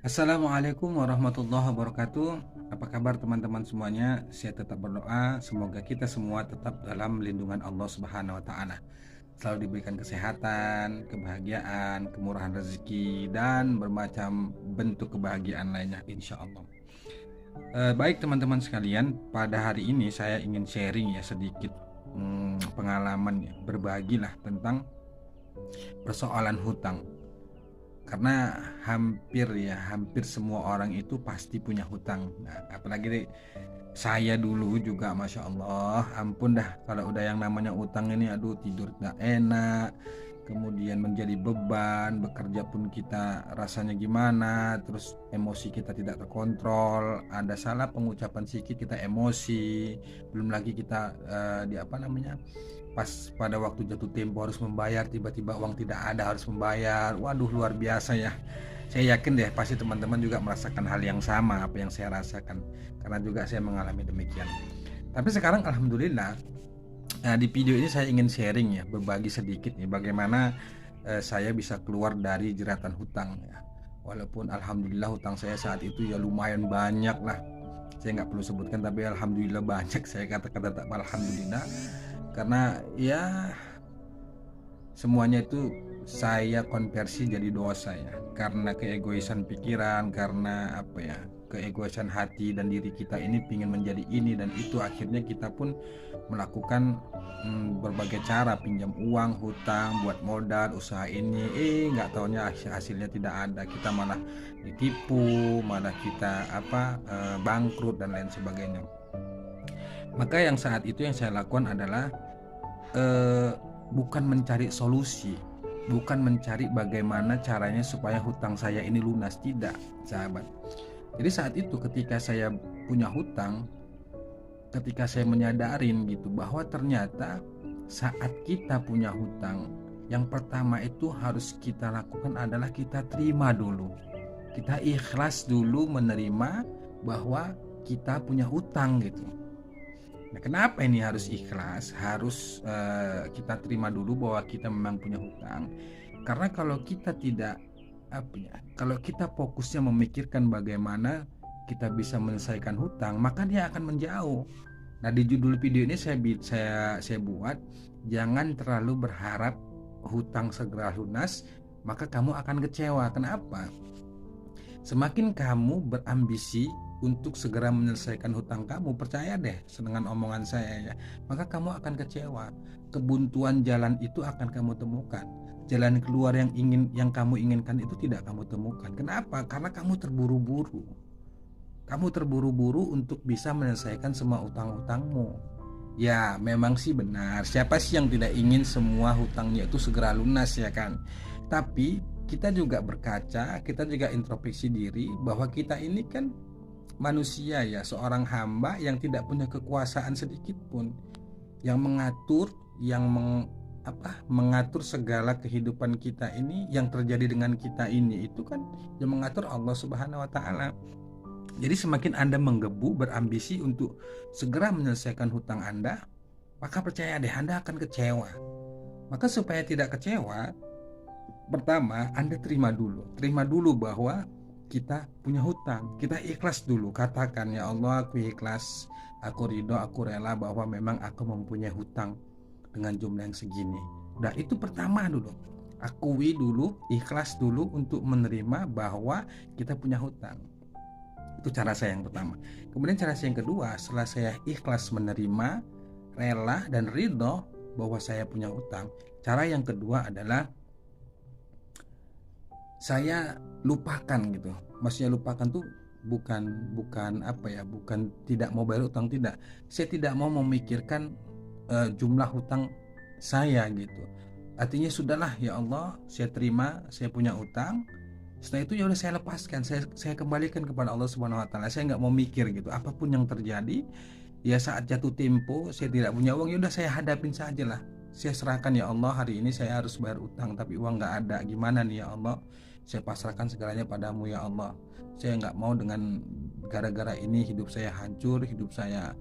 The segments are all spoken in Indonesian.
Assalamualaikum warahmatullahi wabarakatuh. Apa kabar teman-teman semuanya? Saya tetap berdoa semoga kita semua tetap dalam lindungan Allah Subhanahu wa taala. Selalu diberikan kesehatan, kebahagiaan, kemurahan rezeki dan bermacam bentuk kebahagiaan lainnya insya Allah. Baik teman-teman sekalian, pada hari ini saya ingin sharing ya sedikit pengalaman ya, berbagilah tentang persoalan hutang. Karena hampir semua orang itu pasti punya hutang. Nah, apalagi saya dulu juga, masya Allah, ampun dah kalau udah yang namanya utang ini, aduh tidur nggak enak, kemudian menjadi beban, bekerja pun kita rasanya gimana, terus emosi kita tidak terkontrol, ada salah pengucapan sedikit kita emosi, belum lagi kita di apa namanya, pas pada waktu jatuh tempo harus membayar, tiba-tiba uang tidak ada harus membayar. Waduh, luar biasa ya. Saya yakin deh pasti teman-teman juga merasakan hal yang sama apa yang saya rasakan, karena juga saya mengalami demikian. Tapi sekarang alhamdulillah, di video ini saya ingin sharing ya, berbagi sedikit nih bagaimana saya bisa keluar dari jeratan hutang ya. Walaupun alhamdulillah hutang saya saat itu ya lumayan banyak lah. Saya nggak perlu sebutkan, tapi alhamdulillah banyak, saya kata-kata tak alhamdulillah, karena ya semuanya itu saya konversi jadi dosa ya, karena keegoisan pikiran, karena apa ya, keegoisan hati dan diri kita ini pingin menjadi ini dan itu, akhirnya kita pun melakukan berbagai cara, pinjam uang, hutang, buat modal usaha ini, nggak taunya hasilnya tidak ada, kita malah ditipu, malah kita bangkrut dan lain sebagainya. Maka yang saat itu yang saya lakukan adalah bukan mencari solusi, bukan mencari bagaimana caranya supaya hutang saya ini lunas, tidak, sahabat. Jadi saat itu ketika saya punya hutang, ketika saya menyadarin gitu bahwa ternyata saat kita punya hutang, yang pertama itu harus kita lakukan adalah kita terima dulu. Kita ikhlas dulu menerima bahwa kita punya hutang gitu. Nah, kenapa ini harus ikhlas? Harus kita terima dulu bahwa kita memang punya hutang. Karena kalau kita tidak kalau kita fokusnya memikirkan bagaimana kita bisa menyelesaikan hutang, maka dia akan menjauh. Nah, di judul video ini saya buat, jangan terlalu berharap hutang segera lunas, maka kamu akan kecewa. Kenapa? Semakin kamu berambisi untuk segera menyelesaikan hutang kamu, percaya deh dengan omongan saya ya, maka kamu akan kecewa. Kebuntuan jalan itu akan kamu temukan. Jalan keluar yang kamu inginkan itu tidak kamu temukan. Kenapa? Karena kamu terburu-buru. Kamu terburu-buru untuk bisa menyelesaikan semua utang-utangmu. Ya, memang sih benar. Siapa sih yang tidak ingin semua hutangnya itu segera lunas, ya kan? Tapi kita juga berkaca, kita juga introspeksi diri bahwa kita ini kan manusia ya, seorang hamba yang tidak punya kekuasaan sedikit pun, yang mengatur, mengatur segala kehidupan kita ini, yang terjadi dengan kita ini itu kan yang mengatur Allah Subhanahu wa taala. Jadi semakin Anda menggebu berambisi untuk segera menyelesaikan hutang Anda, maka percaya deh Anda akan kecewa. Maka supaya tidak kecewa, pertama Anda terima dulu bahwa kita punya hutang, kita ikhlas dulu, katakan ya Allah, aku ikhlas, aku ridho, aku rela bahwa memang aku mempunyai hutang dengan jumlah yang segini. Udah, itu pertama dulu, akui dulu, ikhlas dulu untuk menerima bahwa kita punya hutang. Itu cara saya yang pertama. Kemudian cara saya yang kedua, setelah saya ikhlas menerima, rela dan ridho bahwa saya punya hutang, cara yang kedua adalah saya lupakan gitu. Maksudnya lupakan tuh bukan tidak mau bayar utang, tidak. Saya tidak mau memikirkan jumlah hutang saya gitu. Artinya sudahlah ya Allah, saya terima saya punya utang. Setelah itu ya udah saya lepaskan, saya kembalikan kepada Allah Subhanahu wa taala. Saya nggak mau mikir gitu. Apapun yang terjadi, ya saat jatuh tempo saya tidak punya uang, ya udah saya hadapin saja lah. Saya serahkan ya Allah, hari ini saya harus bayar utang tapi uang nggak ada. Gimana nih ya Allah? Saya pasrahkan segalanya padamu ya Allah. Saya nggak mau dengan gara-gara ini hidup saya hancur, hidup saya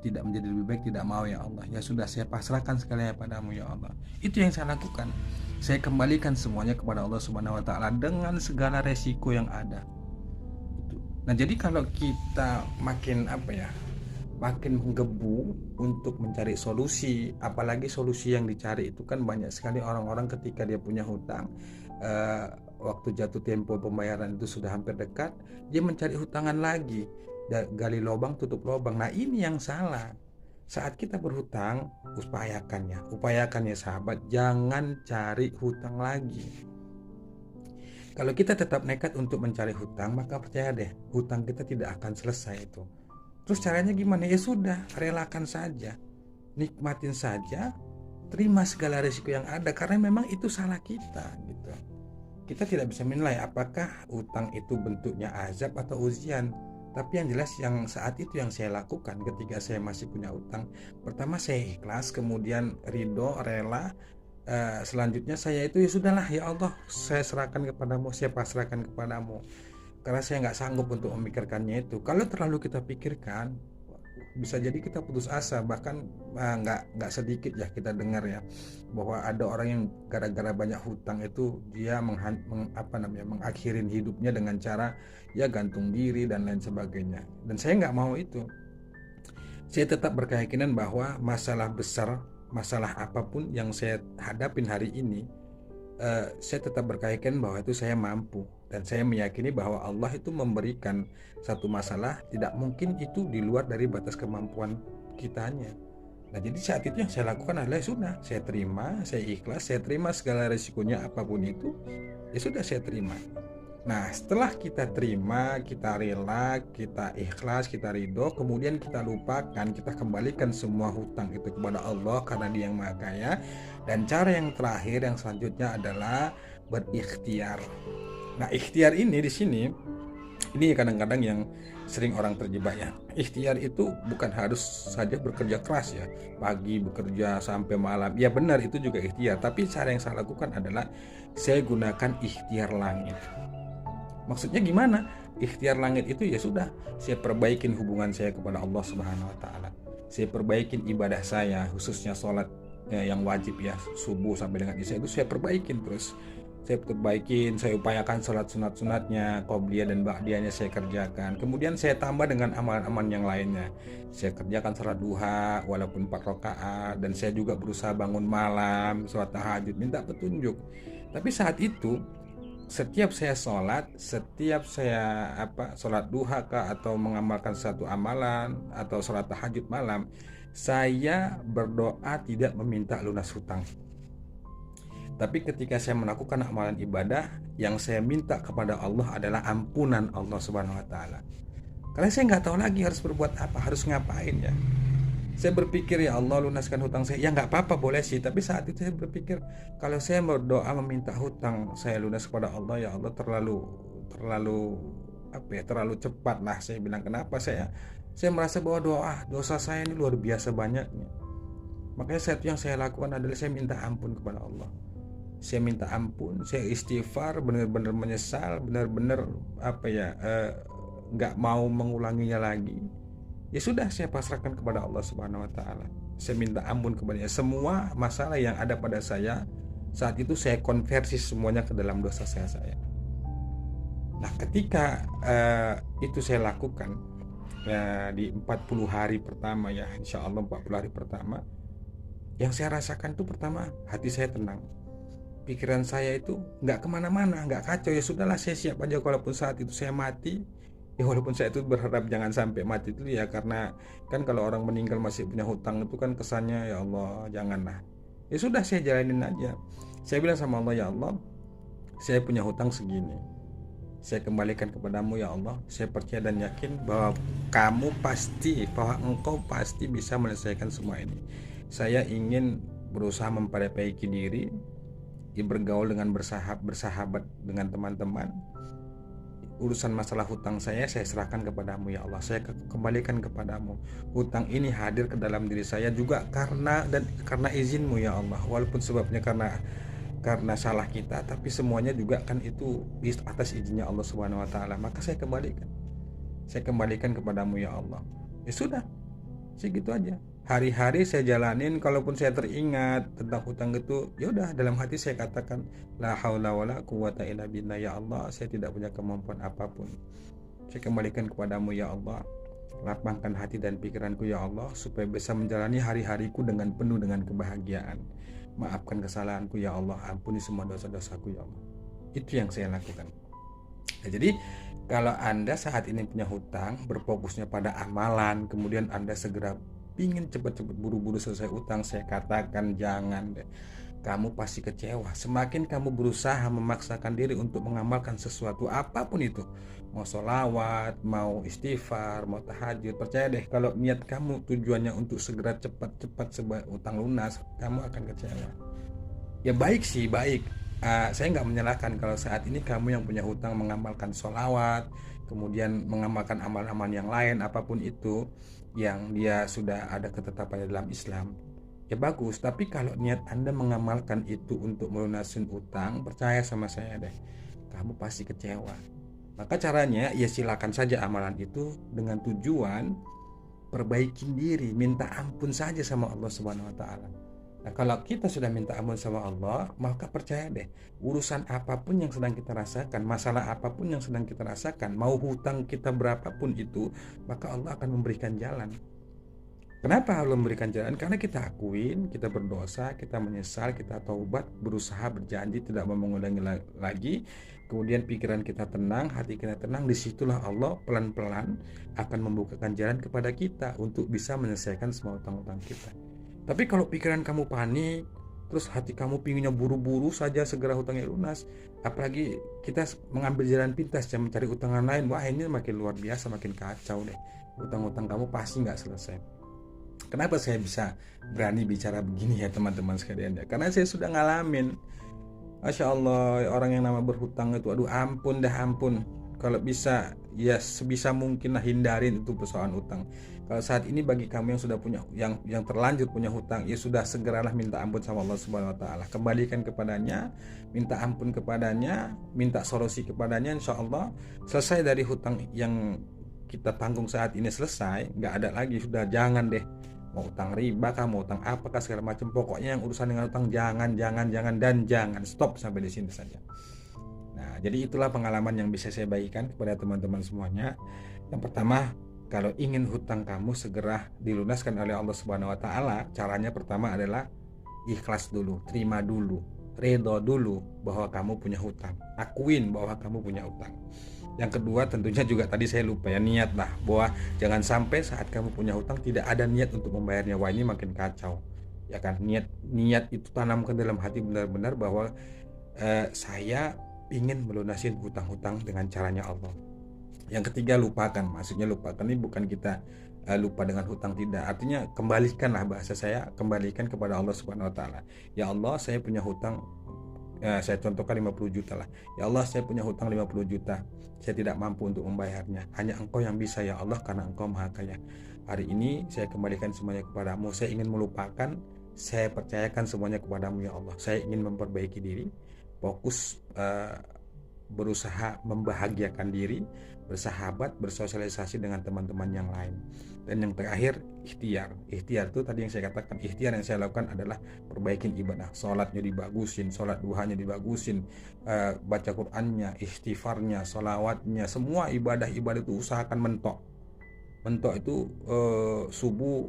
tidak menjadi lebih baik, tidak mau ya Allah. Ya sudah, saya pasrahkan sekalian padamu ya Allah. Itu yang saya lakukan. Saya kembalikan semuanya kepada Allah Subhanahu wa taala dengan segala resiko yang ada. Nah, jadi kalau kita makin makin menggebu untuk mencari solusi, apalagi solusi yang dicari itu kan banyak sekali orang-orang ketika dia punya hutang, waktu jatuh tempo pembayaran itu sudah hampir dekat, dia mencari hutangan lagi, gali lubang tutup lubang. Nah, ini yang salah. Saat kita berhutang, upayakannya sahabat, jangan cari hutang lagi. Kalau kita tetap nekat untuk mencari hutang, maka percaya deh, hutang kita tidak akan selesai itu. Terus caranya gimana? Ya sudah, relakan saja, nikmatin saja, terima segala risiko yang ada, karena memang itu salah kita gitu. Kita tidak bisa menilai apakah hutang itu bentuknya azab atau ujian. Tapi yang jelas yang saat itu yang saya lakukan ketika saya masih punya hutang, pertama saya ikhlas, kemudian ridho, rela. Selanjutnya saya itu ya sudahlah ya Allah, saya serahkan kepadamu, saya pasrahkan kepadamu, karena saya nggak sanggup untuk memikirkannya itu. Kalau terlalu kita pikirkan, bisa jadi kita putus asa. Bahkan nggak sedikit ya kita dengar ya bahwa ada orang yang gara-gara banyak hutang itu dia mengakhirin hidupnya dengan cara ya gantung diri dan lain sebagainya. Dan saya nggak mau itu. Saya tetap berkeyakinan bahwa masalah besar, masalah apapun yang saya hadapin hari ini, saya tetap berkeyakinan bahwa itu saya mampu. Dan saya meyakini bahwa Allah itu memberikan satu masalah, tidak mungkin itu di luar dari batas kemampuan kitanya. Nah, jadi saat itu yang saya lakukan adalah sudah, saya terima, saya ikhlas, saya terima segala resikonya apapun itu, ya sudah saya terima. Nah, setelah kita terima, kita rela, kita ikhlas, kita ridho, kemudian kita lupakan, kita kembalikan semua hutang itu kepada Allah karena Dia yang Maha Kaya. Dan cara yang terakhir, yang selanjutnya adalah berikhtiar. Nah, ikhtiar ini di sini, ini kadang-kadang yang sering orang terjebak ya. Ikhtiar itu bukan harus saja bekerja keras ya, pagi bekerja sampai malam. Ya benar, itu juga ikhtiar. Tapi cara yang saya lakukan adalah saya gunakan ikhtiar langit. Maksudnya gimana? Ikhtiar langit itu ya sudah, saya perbaikin hubungan saya kepada Allah Subhanahu wa taala. Saya perbaikin ibadah saya, khususnya sholat yang wajib ya, subuh sampai dengan isya itu saya perbaikin terus. Saya perbaikin, saya upayakan sholat sunat-sunatnya, qobliyah dan ba'diyahnya saya kerjakan. Kemudian saya tambah dengan amalan-amalan yang lainnya. Saya kerjakan sholat duha walaupun 4 rakaat, dan saya juga berusaha bangun malam, sholat tahajud, minta petunjuk. Tapi saat itu setiap saya sholat, setiap saya sholat duha atau mengamalkan satu amalan atau sholat tahajud malam, saya berdoa tidak meminta lunas hutang. Tapi ketika saya melakukan amalan ibadah, yang saya minta kepada Allah adalah ampunan Allah Subhanahu wa taala. Karena saya nggak tahu lagi harus berbuat apa, harus ngapain ya. Saya berpikir ya Allah lunaskan hutang saya. Ya nggak apa-apa boleh sih, tapi saat itu saya berpikir kalau saya berdoa meminta hutang saya lunas kepada Allah, ya Allah terlalu cepat lah. Saya bilang kenapa saya merasa bahwa dosa saya ini luar biasa banyaknya. Makanya saat itu yang saya lakukan adalah saya minta ampun kepada Allah. Saya minta ampun, saya istighfar, benar-benar menyesal, benar-benar nggak mau mengulanginya lagi. Ya sudah, saya pasrahkan kepada Allah Subhanahu wa taala. Saya minta ampun kepadanya. Semua masalah yang ada pada saya saat itu saya konversi semuanya ke dalam dosa saya. Nah, ketika itu saya lakukan di 40 hari pertama ya, insya Allah 40 hari pertama, yang saya rasakan itu pertama hati saya tenang. Pikiran saya itu nggak kemana-mana, nggak kacau. Ya sudahlah, saya siap aja walaupun saat itu saya mati. Ya walaupun saya itu berharap jangan sampai mati itu ya, karena kan kalau orang meninggal masih punya hutang itu kan kesannya ya Allah janganlah. Ya sudah, saya jalanin aja. Saya bilang sama Allah, ya Allah, saya punya hutang segini, saya kembalikan kepadamu ya Allah. Saya percaya dan yakin bahwa Engkau pasti bisa menyelesaikan semua ini. Saya ingin berusaha memperbaiki diri, bergaul dengan bersahabat dengan teman-teman. Urusan masalah hutang saya serahkan kepadamu ya Allah. Saya kembalikan kepadamu. Hutang ini hadir ke dalam diri saya juga karena izinmu ya Allah. Walaupun sebabnya karena salah kita, tapi semuanya juga kan itu atas izinnya Allah Subhanahu wa taala. Maka saya kembalikan kepadamu ya Allah. Ya sudah, segitu aja. Hari-hari saya jalanin, kalaupun saya teringat tentang hutang itu, ya udah dalam hati saya katakan la haula wala quwata illa billah, ya Allah, saya tidak punya kemampuan apapun. Saya kembalikan kepadamu ya Allah. Lapangkan hati dan pikiranku ya Allah, supaya bisa menjalani hari-hariku dengan penuh dengan kebahagiaan. Maafkan kesalahanku ya Allah, ampuni semua dosa-dosaku ya Allah. Itu yang saya lakukan. Nah, jadi kalau Anda saat ini punya hutang, berfokusnya pada amalan, kemudian Anda segera ingin cepat-cepat buru-buru selesai utang, saya katakan jangan deh. Kamu pasti kecewa. Semakin kamu berusaha memaksakan diri untuk mengamalkan sesuatu apapun itu, mau sholawat, mau istighfar, mau tahajud, percaya deh, kalau niat kamu tujuannya untuk segera cepat-cepat utang lunas, kamu akan kecewa. Ya baik sih, baik. Saya nggak menyalahkan kalau saat ini kamu yang punya hutang mengamalkan sholawat, kemudian mengamalkan amal-amal yang lain, apapun itu yang dia sudah ada ketetapannya dalam Islam. Ya bagus, tapi kalau niat Anda mengamalkan itu untuk melunasin utang, percaya sama saya deh, kamu pasti kecewa. Maka caranya ya silakan saja amalan itu dengan tujuan perbaikin diri, minta ampun saja sama Allah Subhanahu wa taala. Nah, kalau kita sudah minta ampun sama Allah, maka percaya deh, urusan apapun yang sedang kita rasakan, masalah apapun yang sedang kita rasakan, mau hutang kita berapapun itu, maka Allah akan memberikan jalan. Kenapa Allah memberikan jalan? Karena kita akuin, kita berdosa, kita menyesal, kita taubat, berusaha berjanji tidak mau mengulangi lagi. Kemudian pikiran kita tenang, hati kita tenang. Disitulah Allah pelan-pelan akan membukakan jalan kepada kita untuk bisa menyelesaikan semua utang-utang kita. Tapi kalau pikiran kamu panik, terus hati kamu pinginnya buru-buru saja segera hutangnya lunas, apalagi kita mengambil jalan pintas dan mencari utangan lain, wah ini makin luar biasa, makin kacau deh. Utang-utang kamu pasti nggak selesai. Kenapa saya bisa berani bicara begini ya teman-teman sekalian ya? Karena saya sudah ngalamin. Masya Allah, orang yang nama berhutang itu, aduh ampun dah ampun. Kalau bisa ya sebisa mungkin lah hindarin itu persoalan utang. Kalau saat ini bagi kamu yang sudah punya, yang terlanjur punya hutang, ya sudah segeralah minta ampun sama Allah Subhanahu wa taala. Kembalikan kepadanya, minta ampun kepadanya, minta solusi kepadanya, insya Allah selesai dari hutang yang kita tanggung saat ini, selesai, nggak ada lagi, sudah. Jangan deh mau utang riba kah, mau utang apakah segala macam, pokoknya yang urusan dengan utang jangan dan jangan, stop sampai di sini saja. Nah, jadi itulah pengalaman yang bisa saya bagikan kepada teman-teman semuanya. Yang pertama, kalau ingin hutang kamu segera dilunaskan oleh Allah Subhanahu wa taala, caranya pertama adalah ikhlas dulu, terima dulu, redho dulu bahwa kamu punya hutang, akuin bahwa kamu punya hutang. Yang kedua tentunya juga tadi saya lupa ya, niat lah, bahwa jangan sampai saat kamu punya hutang tidak ada niat untuk membayarnya. Wah ini makin kacau ya kan. Niat itu tanamkan dalam hati benar-benar bahwa saya ingin melunasin hutang-hutang dengan caranya Allah. Yang ketiga lupakan, maksudnya lupakan ini bukan kita lupa dengan hutang, tidak, artinya kembalikanlah, bahasa saya kembalikan kepada Allah Subhanahu wa taala. Ya Allah, saya punya hutang, saya contohkan 50 juta lah. Ya Allah, saya punya hutang 50 juta. Saya tidak mampu untuk membayarnya. Hanya Engkau yang bisa ya Allah, karena Engkau Maha Kaya. Hari ini saya kembalikan semuanya kepadamu. Saya ingin melupakan, saya percayakan semuanya kepadamu ya Allah. Saya ingin memperbaiki diri, fokus berusaha membahagiakan diri, bersahabat, bersosialisasi dengan teman-teman yang lain. Dan yang terakhir, ikhtiar. Ikhtiar itu tadi yang saya katakan, ikhtiar yang saya lakukan adalah perbaikin ibadah. Sholatnya dibagusin, sholat duhanya dibagusin, baca Qur'annya, istighfarnya, sholawatnya, semua ibadah-ibadah itu usahakan mentok. Mentok itu subuh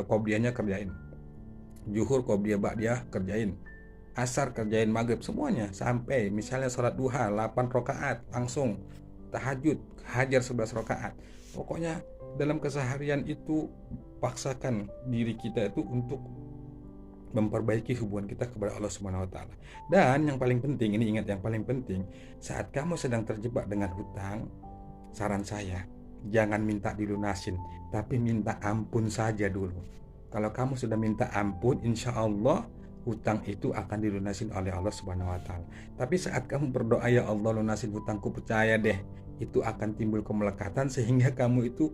qobliyahnya kerjain, zuhur qobliyah ba'diyah kerjain, asar kerjain, maghrib semuanya, sampai misalnya sholat duha 8 rakaat langsung, tahajud hajar 11 rakaat. Pokoknya dalam keseharian itu paksakan diri kita itu untuk memperbaiki hubungan kita kepada Allah Subhanahu wa taala. Dan yang paling penting, ini ingat, yang paling penting, saat kamu sedang terjebak dengan hutang, saran saya jangan minta dilunasin, tapi minta ampun saja dulu. Kalau kamu sudah minta ampun, insya Allah hutang itu akan dilunasin oleh Allah Subhanahu wa taala. Tapi saat kamu berdoa, ya Allah lunasin hutangku, percaya deh itu akan timbul kemelekatan sehingga kamu itu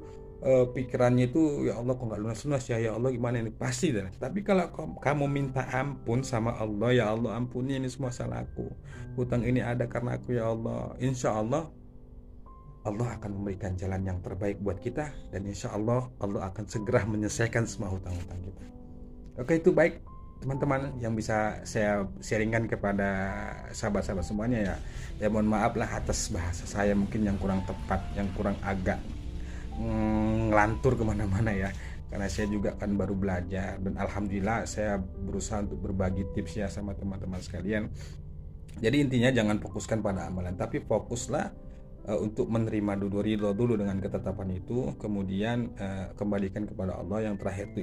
pikirannya itu, ya Allah kok nggak lunas-lunas ya Allah gimana ini, pasti deh. Tapi kalau kamu minta ampun sama Allah, ya Allah ampuni ini semua salahku, hutang ini ada karena aku ya Allah, insya Allah Allah akan memberikan jalan yang terbaik buat kita, dan insya Allah Allah akan segera menyelesaikan semua hutang-hutang kita. Oke, itu baik teman-teman yang bisa saya sharingkan kepada sahabat-sahabat semuanya ya. Ya mohon maaf lah atas bahasa saya mungkin yang kurang tepat, yang kurang agak ngelantur kemana-mana ya, karena saya juga kan baru belajar, dan alhamdulillah saya berusaha untuk berbagi tips ya sama teman-teman sekalian. Jadi intinya jangan fokuskan pada amalan, tapi fokuslah untuk menerima dulu, ridho dulu dengan ketetapan itu, kemudian kembalikan kepada Allah. Yang terakhir itu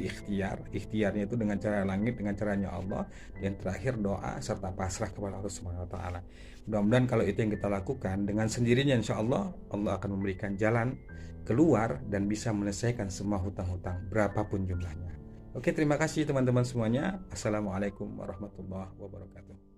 ikhtiarnya itu dengan cara langit, dengan caranya Allah, dan terakhir doa serta pasrah kepada Allah Subhanahu wa taala. Mudah-mudahan kalau itu yang kita lakukan, dengan sendirinya insya Allah Allah akan memberikan jalan keluar dan bisa menyelesaikan semua hutang-hutang berapapun jumlahnya. Oke, terima kasih teman-teman semuanya. Assalamualaikum warahmatullahi wabarakatuh.